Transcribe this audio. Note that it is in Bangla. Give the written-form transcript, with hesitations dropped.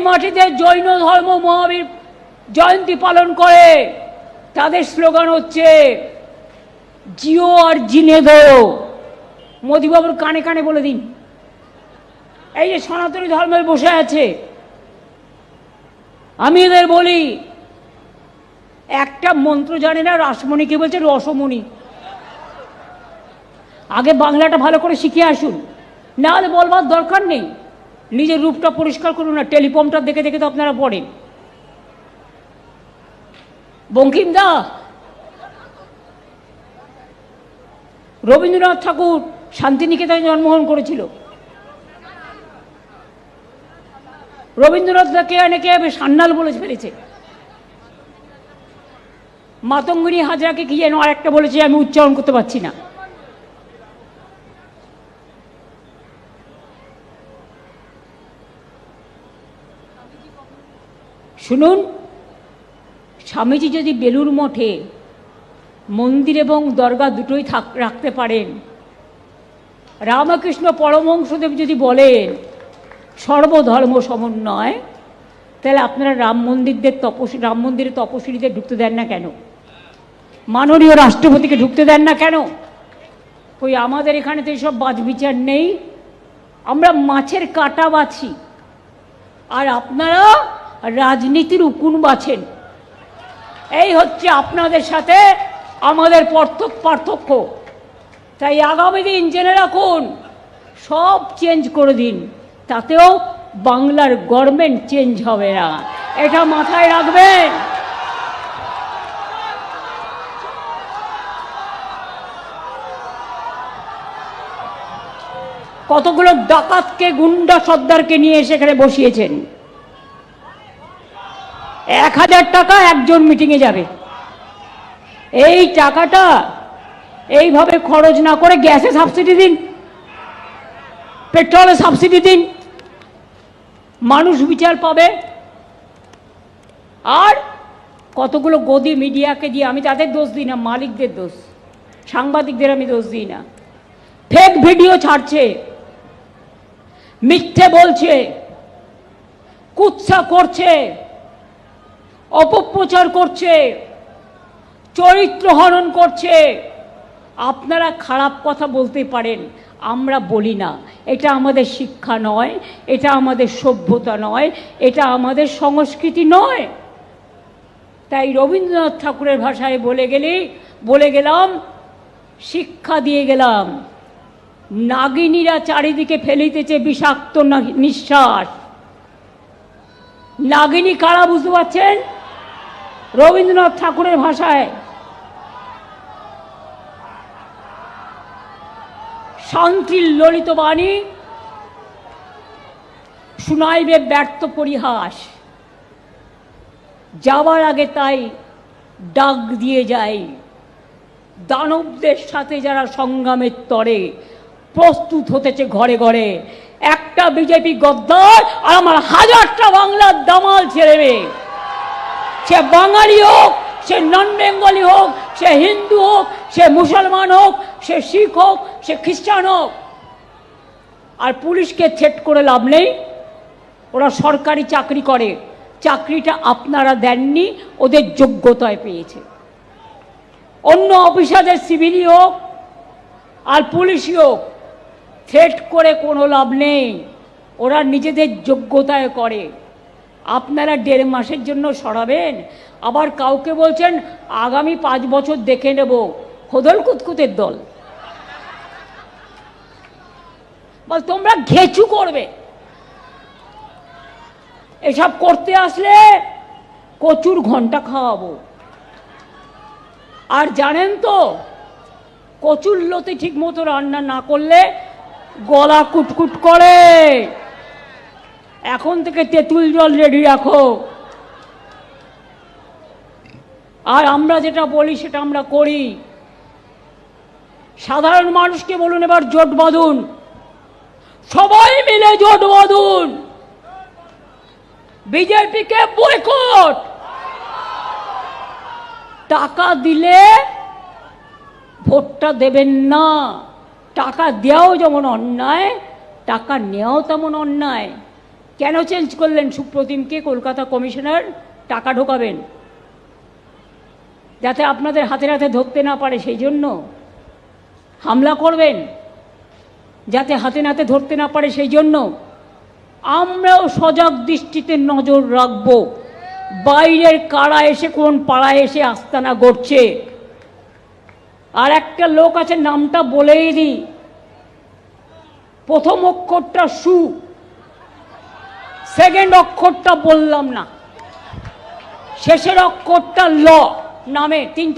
মাটিতে জৈন ধর্ম মহাবীর জয়ন্তী পালন করে। তাদের স্লোগান হচ্ছে জিও আর জিনে দো। মোদিবাবুর কানে কানে বলে দিন, এই যে সনাতনী ধর্মের বসে আছে, আমি এদের বলি একটা মন্ত্র জানে না, রাসমণিকে বলছে রসমণি। আগে বাংলাটা ভালো করে শিখে আসুন, না হলে বলবার দরকার নেই। নিজের রূপটা পরিষ্কার করুন না, টেলিপম্পটা দেখে দেখে তো আপনারা পড়েন। বঙ্কিমদা, রবীন্দ্রনাথ ঠাকুর শান্তিনিকেতনে জন্মগ্রহণ করেছিল। রবীন্দ্রনাথকে অনেকে সান্যাল বলে ফেলেছে। মাতঙ্গিনী হাজরাকে কি যেন আর একটা বলেছে, আমি উচ্চারণ করতে পারছি না। শুনুন, স্বামীজি যদি বেলুড় মঠে মন্দির এবং দরগা দুটোই রাখতে পারেন, রামকৃষ্ণ পরমহংসদেব যদি বলেন সর্বধর্ম সমন্বয়, তাহলে আপনারা রাম মন্দিরে তপশিলীদের ঢুকতে দেন না কেন? মাননীয় রাষ্ট্রপতিকে ঢুকতে দেন না কেন? ওই আমাদের এখানে তো এইসব বাছবিচার নেই। আমরা মাছের কাঁটা বাছি, আর আপনারা রাজনীতির উকুন বাছেন। এই হচ্ছে আপনাদের সাথে আমাদের পার্থক্য। তাই আগামী দিন জেনে রাখুন, সব চেঞ্জ করে দিন, তাতেও বাংলার গভর্নমেন্ট চেঞ্জ হবে না, এটা মাথায় রাখবেন। কতগুলো ডাকাতকে, গুন্ডা সর্দারকে নিয়ে সেখানে বসিয়েছেন। 1000 টাকা একজন মিটিংয়ে যাবে। এই টাকাটা এইভাবে খরচ না করে গ্যাসে সাবসিডি দিন, পেট্রোলে সাবসিডি দিন, মানুষ বিচার পাবে। আর কতগুলো গদি মিডিয়াকে দিয়ে, আমি তাদের দোষ দিই না, মালিকদের দোষ, সাংবাদিকদের আমি দোষ দিই না। ফেক ভিডিও ছাড়ছে, মিথ্যে বলছে, কুৎসা করছে, অপপ্রচার করছে, চরিত্র হনন করছে। আপনারা খারাপ কথা বলতে পারেন, আমরা বলি না। এটা আমাদের শিক্ষা নয়, এটা আমাদের সভ্যতা নয়, এটা আমাদের সংস্কৃতি নয়। তাই রবীন্দ্রনাথ ঠাকুরের ভাষায় বলে গেলাম, শিক্ষা দিয়ে গেলাম। নাগিনীরা চারিদিকে ফেলিতেছে বিষাক্ত নিঃশ্বাস। নাগিনী কারা বুঝতে পারছেন? রবীন্দ্রনাথ ঠাকুরের ভাষায় শান্তির ললিত বাণী শুনাইবে ব্যর্থ পরিহাস। যাওয়ার আগে তাই ডাক দিয়ে যায়, দানবদের সাথে যারা সংগ্রামের তরে প্রস্তুত হতেছে ঘরে ঘরে। একটা বিজেপি গদ্দার আর আমার 1000টা বাংলার দামাল ছেড়ে মেয়ে, সে বাঙালি হোক, সে নন বেঙ্গলি হোক, সে হিন্দু হোক, সে মুসলমান হোক, সে শিখ হোক, সে খ্রিস্টান হোক। আর পুলিশকে থ্রেট করে লাভ নেই, ওরা সরকারি চাকরি করে, চাকরিটা আপনারা দেননি, ওদের যোগ্যতায় পেয়েছে। অন্য অফিসারদের সিভিলই হোক আর পুলিশই হোক, থ্রেট করে কোনো লাভ নেই, ওরা নিজেদের যোগ্যতায় করে। আপনারা 1.5 মাসের জন্য সরাবেন, আবার কাউকে বলছেন আগামী 5 বছর দেখে নেব। খোদল কুতকুতের দল, বল তোমরা ঘেঁচু করবে। এসব করতে আসলে কচুর ঘন্টা খাওয়াবো। আর জানেন তো, কচুর লতি ঠিক মতো রান্না না করলে গলা কুটকুট করে। এখন থেকে তেঁতুল জল রেডি রাখো। আর আমরা যেটা বলি সেটা আমরা করি। সাধারণ মানুষকে বলুন এবার জোট বাঁধুন, সবাই মিলে জোট বাঁধুন, বিজেপিকে বয়কট। টাকা দিলে ভোটটা দেবেন না। টাকা দেওয়াও যেমন অন্যায়, টাকা নেওয়াও তেমন অন্যায়। কেন চেঞ্জ করলেন সুপ্রতিমকে কলকাতা কমিশনার? টাকা ঢোকাবেন, যাতে আপনাদের হাতে হাতে ধরতে না পারে, সেই জন্য হামলা করবেন, যাতে হাতে নাতে ধরতে না পারে, সেই জন্য। আমরাও সজাগ দৃষ্টিতে নজর রাখব বাইরের কারা এসে কোন পাড়ায় এসে আস্তানা গড়ছে। আর একটা লোক আছে, নামটা বলেই দিই, প্রথম অক্ষরটা সু, সেকেন্ড অক্ষরটা বললাম না, শেষের অক্ষরটা ল, নামে তিনটে